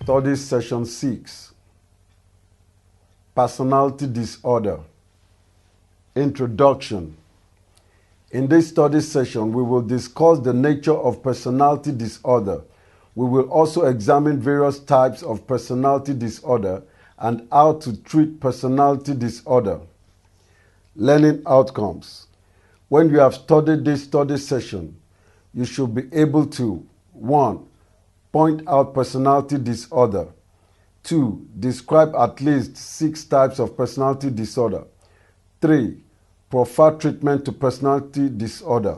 Study Session 6, Personality Disorder. Introduction. In this study session, we will discuss the nature of personality disorder. We will also examine various types of personality disorder and how to treat personality disorder. Learning outcomes. When you have studied this study session, you should be able to 1. Point out personality disorder. 2. Describe at least 6 types of personality disorder. 3. Proffer treatment to personality disorder.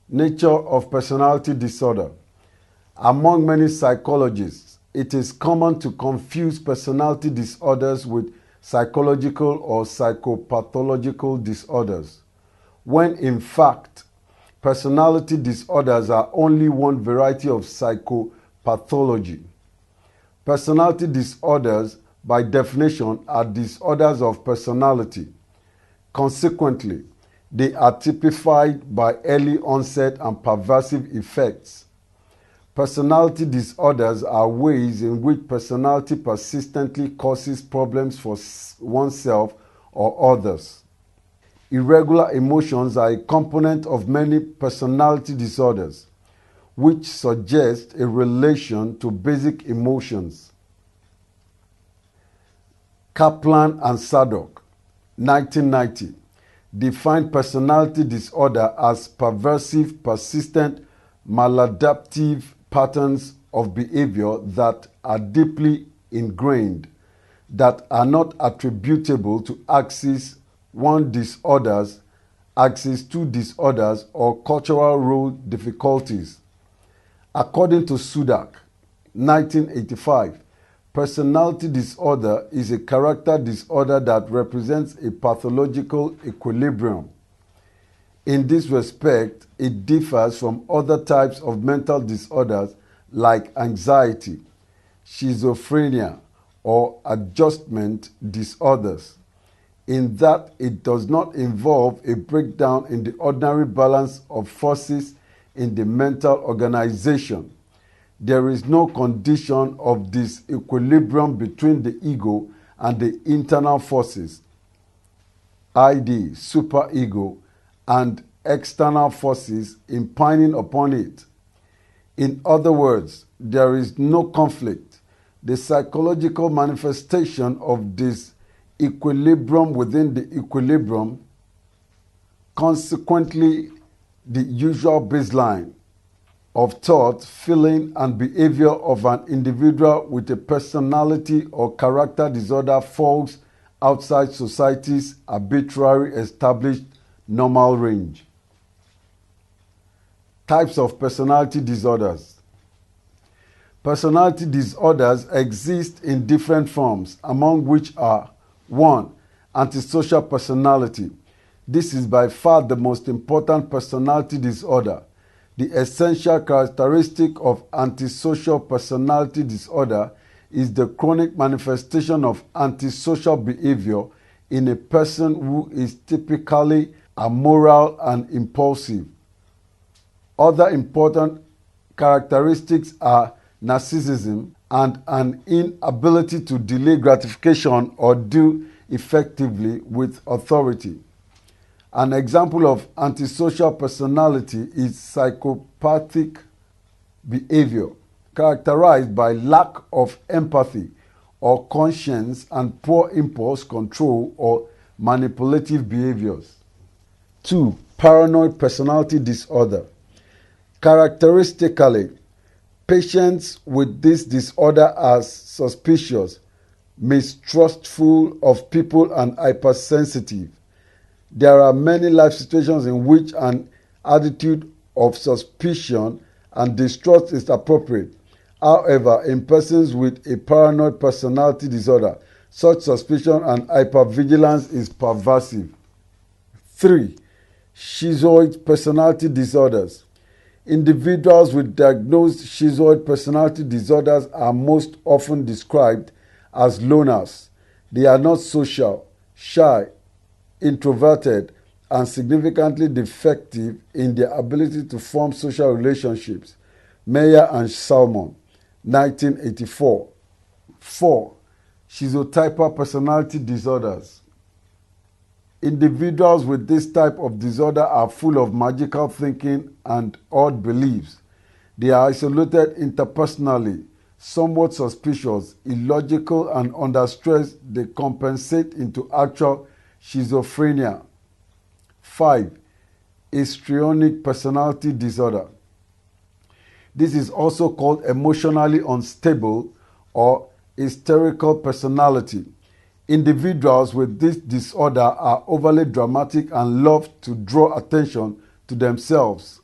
Nature of personality disorder. Among many psychologists, it is common to confuse personality disorders with psychological or psychopathological disorders, when in fact, personality disorders are only one variety of psychopathology. Personality disorders, by definition, are disorders of personality. Consequently, they are typified by early onset and pervasive effects. Personality disorders are ways in which personality persistently causes problems for oneself or others. Irregular emotions are a component of many personality disorders, which suggest a relation to basic emotions. Kaplan and Sadok, 1990, defined personality disorder as pervasive, persistent, maladaptive patterns of behavior that are deeply ingrained, that are not attributable to Axis 1 disorders, Axis 2 disorders, or cultural role difficulties. According to Sudak, 1985, personality disorder is a character disorder that represents a pathological equilibrium. In this respect, it differs from other types of mental disorders like anxiety, schizophrenia, or adjustment disorders, in that it does not involve a breakdown in the ordinary balance of forces in the mental organization. There is no condition of disequilibrium between the ego and the internal forces, id, superego, and external forces impining upon it. In other words, there is no conflict. The psychological manifestation of this equilibrium within the equilibrium, consequently the usual baseline of thought, feeling, and behavior of an individual with a personality or character disorder falls outside society's arbitrary established normal range. Types of personality disorders. Personality disorders exist in different forms, among which are 1. Antisocial personality. This is by far the most important personality disorder. The essential characteristic of antisocial personality disorder is the chronic manifestation of antisocial behavior in a person who is typically amoral and impulsive. Other important characteristics are narcissism and an inability to delay gratification or deal effectively with authority. An example of antisocial personality is psychopathic behavior, characterized by lack of empathy or conscience and poor impulse control or manipulative behaviors. 2. Paranoid personality disorder. Characteristically, patients with this disorder are suspicious, mistrustful of people, and hypersensitive. There are many life situations in which an attitude of suspicion and distrust is appropriate. However, in persons with a paranoid personality disorder, such suspicion and hypervigilance is pervasive. 3. Schizoid personality disorders. Individuals with diagnosed schizoid personality disorders are most often described as loners. They are not social, shy, introverted, and significantly defective in their ability to form social relationships. Meyer and Salmon, 1984. 4. Schizotypal personality disorders. Individuals with this type of disorder are full of magical thinking and odd beliefs. They are isolated interpersonally, somewhat suspicious, illogical, and under stress they compensate into actual schizophrenia. 5. Histrionic personality disorder. This is also called emotionally unstable or hysterical personality. Individuals with this disorder are overly dramatic and love to draw attention to themselves.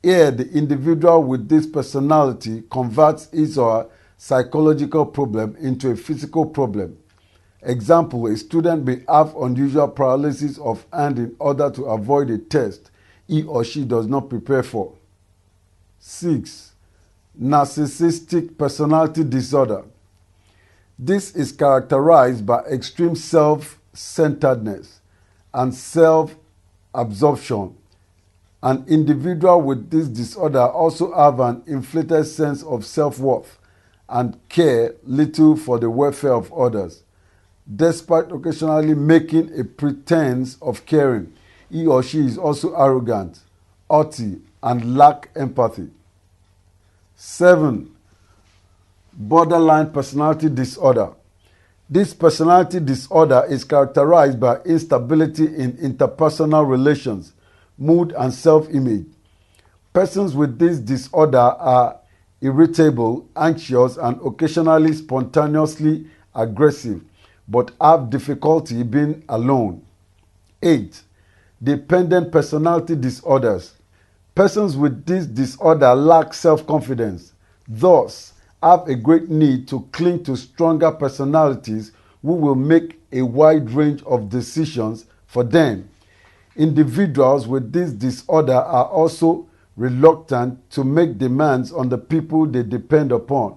Here, the individual with this personality converts his or her psychological problem into a physical problem. Example, a student may have unusual paralysis of hand in order to avoid a test he or she does not prepare for. 6. Narcissistic personality disorder. This is characterized by extreme self-centeredness and self-absorption. An individual with this disorder also have an inflated sense of self-worth and care little for the welfare of others. Despite occasionally making a pretense of caring, he or she is also arrogant, haughty, and lack empathy. 7. Borderline personality disorder. This personality disorder is characterized by instability in interpersonal relations, mood, and self-image. Persons with this disorder are irritable, anxious, and occasionally spontaneously aggressive, but have difficulty being alone. 8. Dependent personality disorders. Persons with this disorder lack self-confidence, thus have a great need to cling to stronger personalities who will make a wide range of decisions for them. Individuals with this disorder are also reluctant to make demands on the people they depend upon.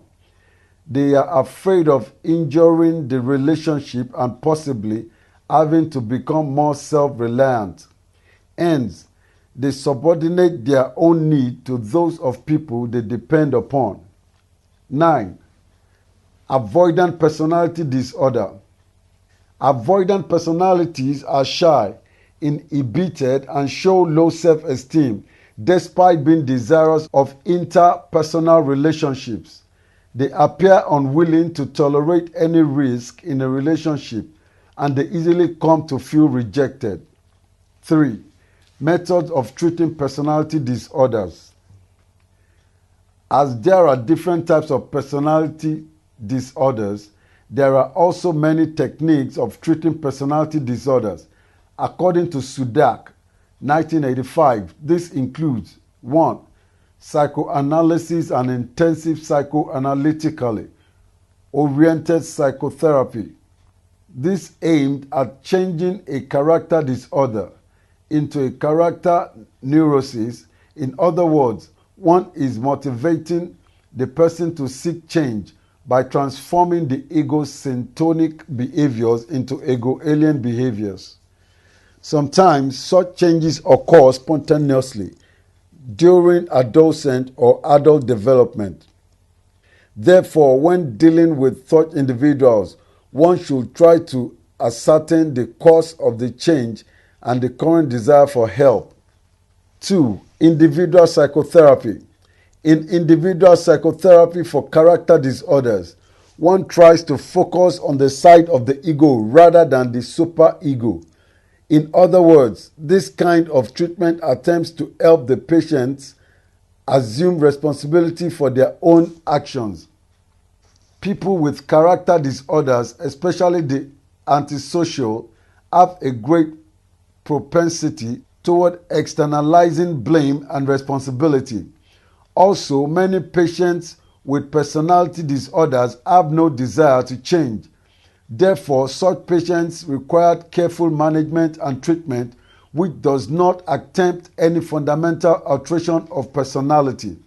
They are afraid of injuring the relationship and possibly having to become more self-reliant. Hence, they subordinate their own need to those of people they depend upon. 9. Avoidant personality disorder. Avoidant personalities are shy, inhibited, and show low self-esteem despite being desirous of interpersonal relationships. They appear unwilling to tolerate any risk in a relationship, and they easily come to feel rejected. 3. Methods of treating personality disorders. As there are different types of personality disorders, there are also many techniques of treating personality disorders. According to Sudak, 1985, this includes 1. Psychoanalysis and intensive psychoanalytically oriented psychotherapy. This aimed at changing a character disorder into a character neurosis. In other words, one is motivating the person to seek change by transforming the egocentric behaviors into ego-alien behaviors. Sometimes such changes occur spontaneously during adolescent or adult development. Therefore, when dealing with such individuals, one should try to ascertain the cause of the change and the current desire for help. 2. Individual psychotherapy. In individual psychotherapy for character disorders, one tries to focus on the side of the ego rather than the superego. In other words, this kind of treatment attempts to help the patients assume responsibility for their own actions. People with character disorders, especially the antisocial, have a great propensity toward externalizing blame and responsibility. Also, many patients with personality disorders have no desire to change. Therefore, such patients require careful management and treatment which does not attempt any fundamental alteration of personality.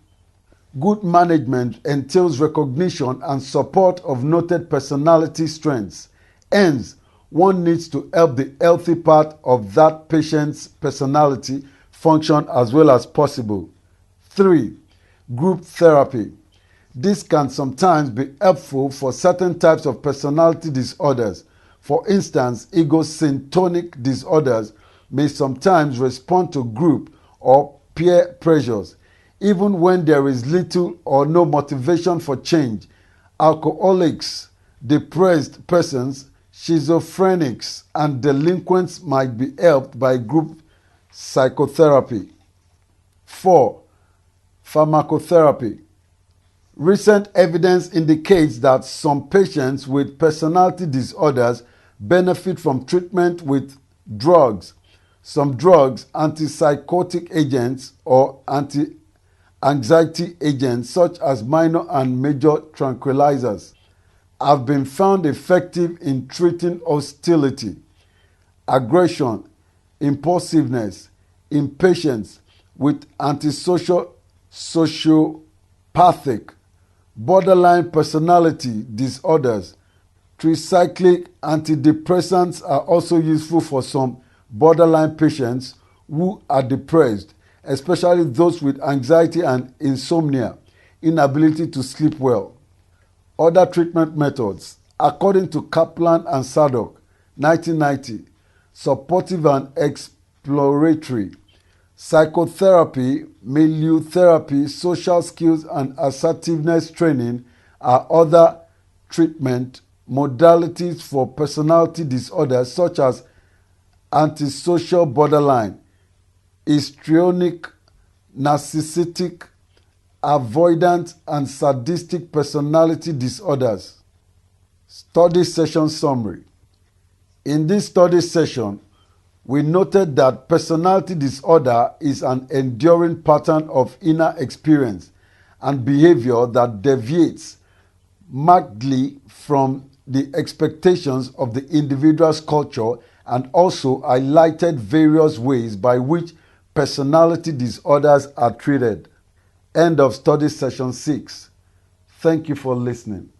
Good management entails recognition and support of noted personality strengths. Hence, one needs to help the healthy part of that patient's personality function as well as possible. 3. Group therapy. This can sometimes be helpful for certain types of personality disorders. For instance, egocentric disorders may sometimes respond to group or peer pressures, even when there is little or no motivation for change. Alcoholics, depressed persons, schizophrenics, and delinquents might be helped by group psychotherapy. 4. Pharmacotherapy. Recent evidence indicates that some patients with personality disorders benefit from treatment with drugs. Some drugs, antipsychotic agents or anti-anxiety agents such as minor and major tranquilizers, have been found effective in treating hostility, aggression, impulsiveness, impatience with antisocial, sociopathic, borderline personality disorders. Tricyclic antidepressants are also useful for some borderline patients who are depressed, especially those with anxiety and insomnia, inability to sleep well. Other treatment methods, according to Kaplan and Sadok, 1990, supportive and exploratory, psychotherapy, milieu therapy, social skills, and assertiveness training are other treatment modalities for personality disorders such as antisocial borderline, histrionic, narcissistic, avoidant, and sadistic personality disorders. Study session summary. In this study session, we noted that personality disorder is an enduring pattern of inner experience and behavior that deviates markedly from the expectations of the individual's culture, and also highlighted various ways by which personality disorders are treated. End of study session 6. Thank you for listening.